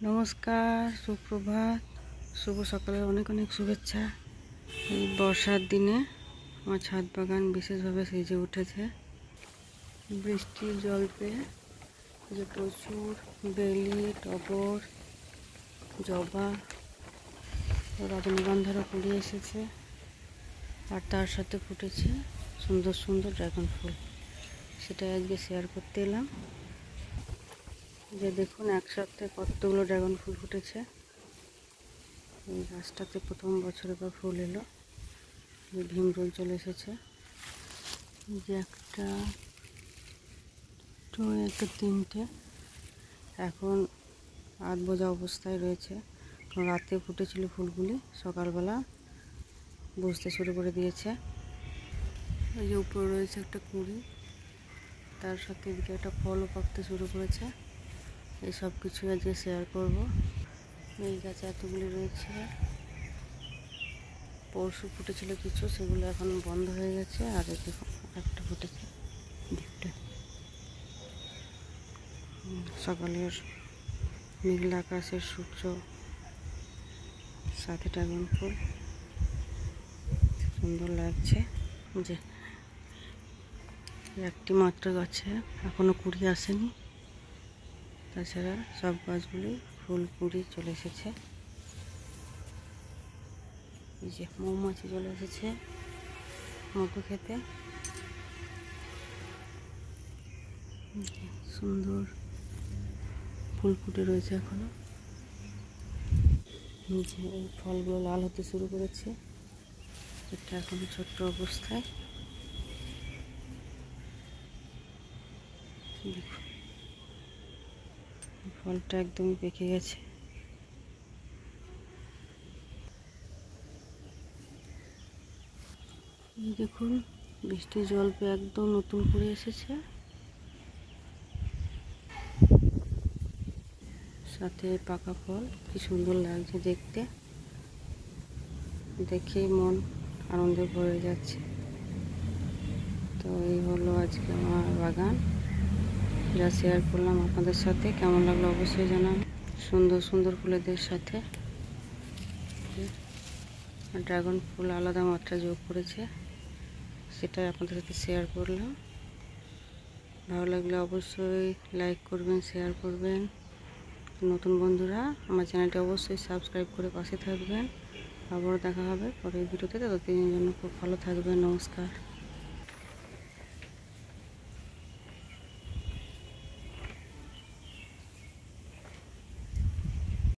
নমস্কার, সুপ্রভাত, শুভ সকালের অনেক অনেক শুভেচ্ছা। এই বর্ষার দিনে আমার ছাদ বাগান বিশেষভাবে সেজে উঠেছে। বৃষ্টির জল পেয়ে যে প্রচুর বেলি, টগর, জবা, রজনীগন্ধারও কুড়ি এসেছে, আর তার সাথে ফুটেছে সুন্দর সুন্দর ড্রাগন ফুল। সেটা আজকে শেয়ার করতে এলাম। যে দেখুন একসাথে কতগুলো ড্রাগন ফুল ফুটেছে। এই গাছটাতে প্রথম বছরে বা ফুল এলো। ভীমরুল চলে এসেছে। যে একটা তিনটে এখন আধ বোঝা অবস্থায় রয়েছে। রাতে ফুটেছিল ফুলগুলি, সকালবেলা বুঝতে শুরু করে দিয়েছে। এই যে উপরে রয়েছে একটা কুঁড়ি, তার সাথে এদিকে একটা ফলও পাকতে শুরু করেছে। এই সব কিছু আজকে শেয়ার করব। এই গাছে এতগুলি রয়েছে। পরশু ফুটেছিল কিছু, সেগুলো এখন বন্ধ হয়ে গেছে। আর এই দেখুন একটা ফুটেছে দিকটা। সকালের মেঘলা আকাশের সূর্য, সাথে ড্রাগন ফুল, সুন্দর লাগছে। যে একটি মাত্র গাছে এখনো কুড়ি আসেনি, তাছাড়া সব গাছগুলি ফুল কুড়ি চলে এসেছে। এই যে মৌমাছি চলে এসেছে মধু খেতে। সুন্দর ফুল ফুটে রয়েছে এখনো। নিচে এই ফলগুলো লাল হতে শুরু করেছে। এটা এখনো ছোট্ট অবস্থায়। ফলটা একদমই পেকে গেছে। দেখুন বৃষ্টির জল পেয়ে একদম নতুন করে এসেছে, সাথে পাকা ফল। কি সুন্দর লাগছে দেখতে, দেখেই মন আনন্দে ভরে যাচ্ছে। তো এই হলো আজকে আমার বাগান, যা শেয়ার করলাম আপনাদের সাথে। কেমন লাগলো অবশ্যই জানান। সুন্দর সুন্দর ফুলেদের সাথে ড্রাগন ফুল আলাদা মাত্রা যোগ করেছে, সেটাই আপনাদের সাথে শেয়ার করলাম। ভালো লাগলে অবশ্যই লাইক করবেন, শেয়ার করবেন। নতুন বন্ধুরা আমার চ্যানেলটি অবশ্যই সাবস্ক্রাইব করে পাশে থাকবেন। আবারও দেখা হবে পরের ভিডিওতে। ততদিনের জন্য খুব ভালো থাকবেন। নমস্কার।